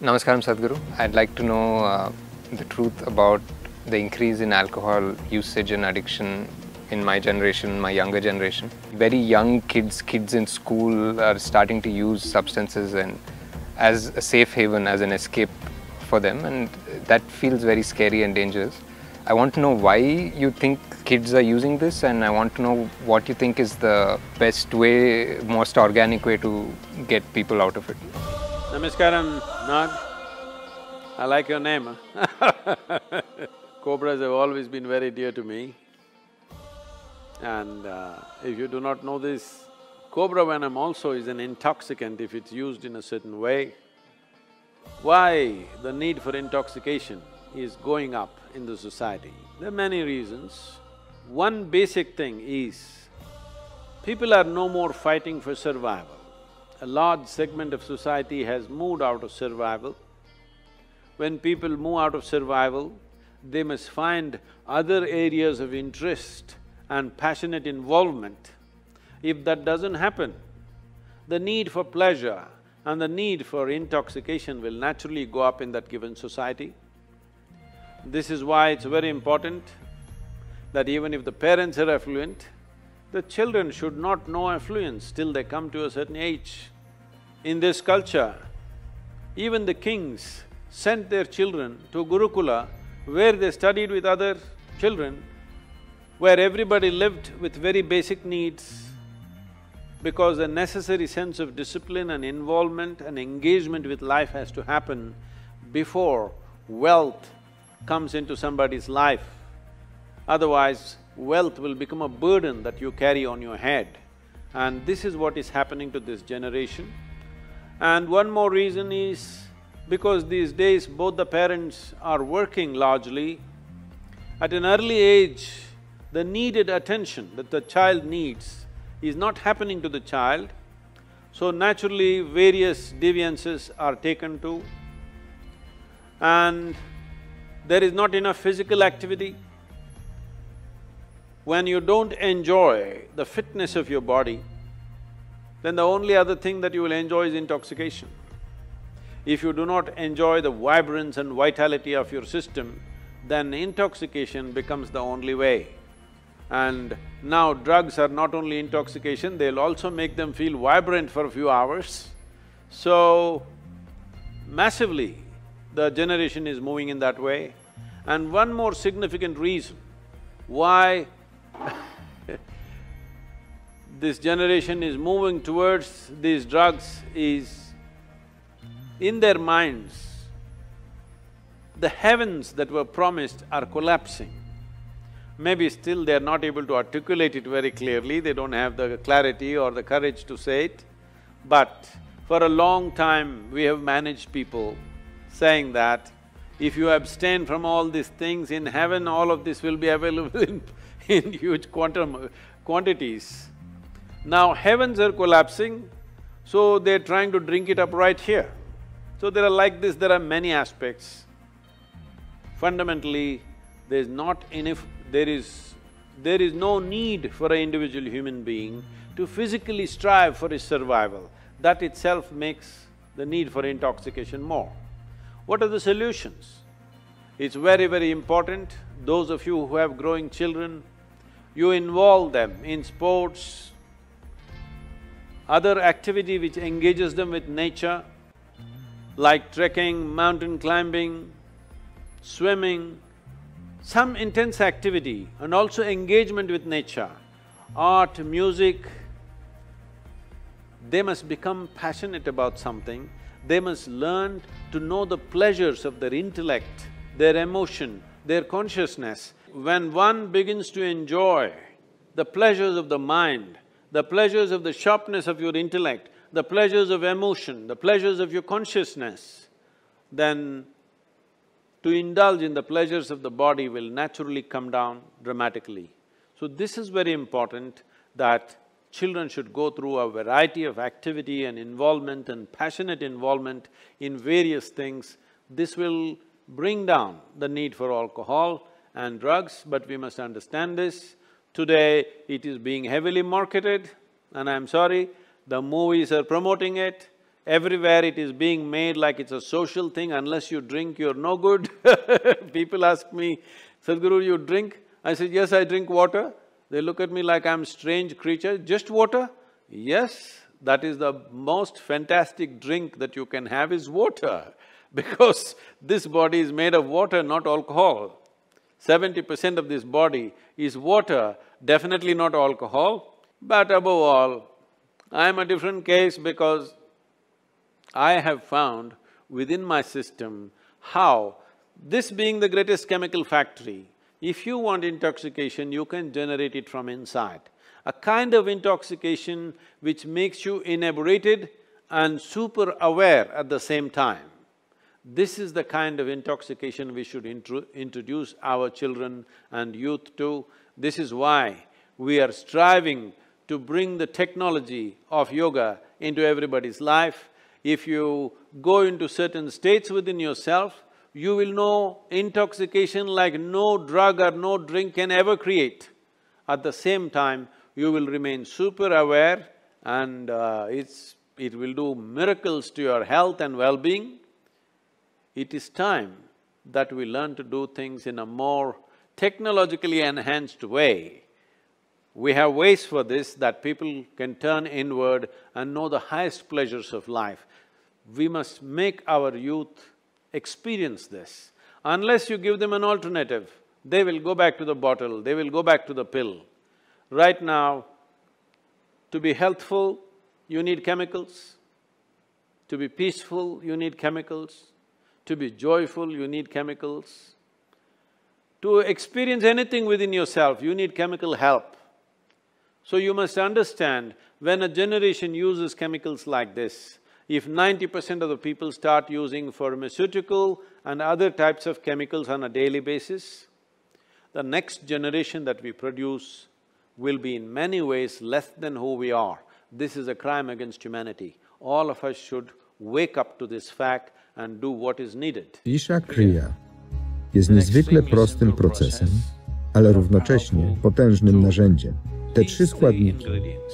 Namaskaram Sadhguru. I'd like to know the truth about the increase in alcohol usage and addiction in my generation, my younger generation. Very young kids in school are starting to use substances and as a safe haven, as an escape for them, and that feels very scary and dangerous. I want to know why you think kids are using this, and I want to know what you think is the best way, most organic way to get people out of it. Namaskaram, Nag. I like your name. Cobras have always been very dear to me. And if you do not know this, cobra venom also is an intoxicant if it's used in a certain way. Why the need for intoxication is going up in the society? There are many reasons. One basic thing is, people are no more fighting for survival. A large segment of society has moved out of survival. When people move out of survival, they must find other areas of interest and passionate involvement. If that doesn't happen, the need for pleasure and the need for intoxication will naturally go up in that given society. This is why it's very important that even if the parents are affluent, the children should not know affluence till they come to a certain age. In this culture, even the kings sent their children to Gurukula, where they studied with other children, where everybody lived with very basic needs, because a necessary sense of discipline and involvement and engagement with life has to happen before wealth comes into somebody's life. Otherwise, wealth will become a burden that you carry on your head. And this is what is happening to this generation. And one more reason is, because these days both the parents are working largely, at an early age, the needed attention that the child needs is not happening to the child, so naturally various deviances are taken to, and there is not enough physical activity. When you don't enjoy the fitness of your body, then the only other thing that you will enjoy is intoxication. If you do not enjoy the vibrance and vitality of your system, then intoxication becomes the only way. And now drugs are not only intoxication, they'll also make them feel vibrant for a few hours. So, massively, the generation is moving in that way. And one more significant reason why this generation is moving towards these drugs is, in their minds, the heavens that were promised are collapsing. Maybe still they are not able to articulate it very clearly, they don't have the clarity or the courage to say it, but for a long time we have managed people saying that if you abstain from all these things, in heaven all of this will be available in huge quantities. Now heavens are collapsing, so they're trying to drink it up right here. So there are like this, there are many aspects. Fundamentally, there is no need for an individual human being to physically strive for his survival. That itself makes the need for intoxication more. What are the solutions? It's very, very important, those of you who have growing children, you involve them in sports, other activity which engages them with nature, like trekking, mountain climbing, swimming, some intense activity and also engagement with nature, art, music. They must become passionate about something, they must learn to know the pleasures of their intellect, their emotion, their consciousness. When one begins to enjoy the pleasures of the mind, the pleasures of the sharpness of your intellect, the pleasures of emotion, the pleasures of your consciousness, then to indulge in the pleasures of the body will naturally come down dramatically. So this is very important, that children should go through a variety of activity and involvement and passionate involvement in various things. This will bring down the need for alcohol and drugs, but we must understand this. Today, it is being heavily marketed, and I'm sorry, the movies are promoting it, Everywhere it is being made like it's a social thing, unless you drink, you're no good. People ask me, Sadhguru, you drink? I said, yes, I drink water. They look at me like I'm a strange creature, just water? Yes, that is the most fantastic drink that you can have is water, because this body is made of water, not alcohol. 70% of this body is water, definitely not alcohol. But above all, I'm a different case because I have found within my system how, this being the greatest chemical factory, if you want intoxication, you can generate it from inside. A kind of intoxication which makes you inebriated and super aware at the same time. This is the kind of intoxication we should introduce our children and youth to. This is why we are striving to bring the technology of yoga into everybody's life. If you go into certain states within yourself, you will know intoxication like no drug or no drink can ever create. At the same time, you will remain super aware and it will do miracles to your health and well-being. It is time that we learn to do things in a more technologically enhanced way. We have ways for this that people can turn inward and know the highest pleasures of life. We must make our youth experience this. Unless you give them an alternative, they will go back to the bottle, they will go back to the pill. Right now, to be healthful, you need chemicals. To be peaceful, you need chemicals. To be joyful, you need chemicals. To experience anything within yourself, you need chemical help. So you must understand, when a generation uses chemicals like this, if 90% of the people start using pharmaceutical and other types of chemicals on a daily basis, the next generation that we produce will be in many ways less than who we are. This is a crime against humanity. All of us should wake up to this fact and do what is needed. Isha Krija jest niezwykle prostym procesem, ale równocześnie potężnym narzędziem. Te trzy składniki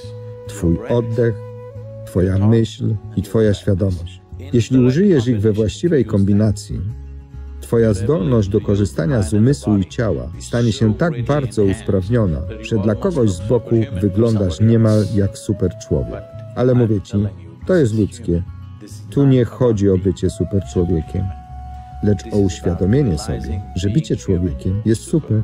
– twój oddech, twoja myśl i twoja świadomość. Jeśli użyjesz ich we właściwej kombinacji, twoja zdolność do korzystania z umysłu i ciała stanie się tak bardzo usprawniona, że dla kogoś z boku wyglądasz niemal jak superczłowiek. Ale mówię ci, to jest ludzkie. Tu nie chodzi o bycie superczłowiekiem, lecz o uświadomienie sobie, że bycie człowiekiem jest super.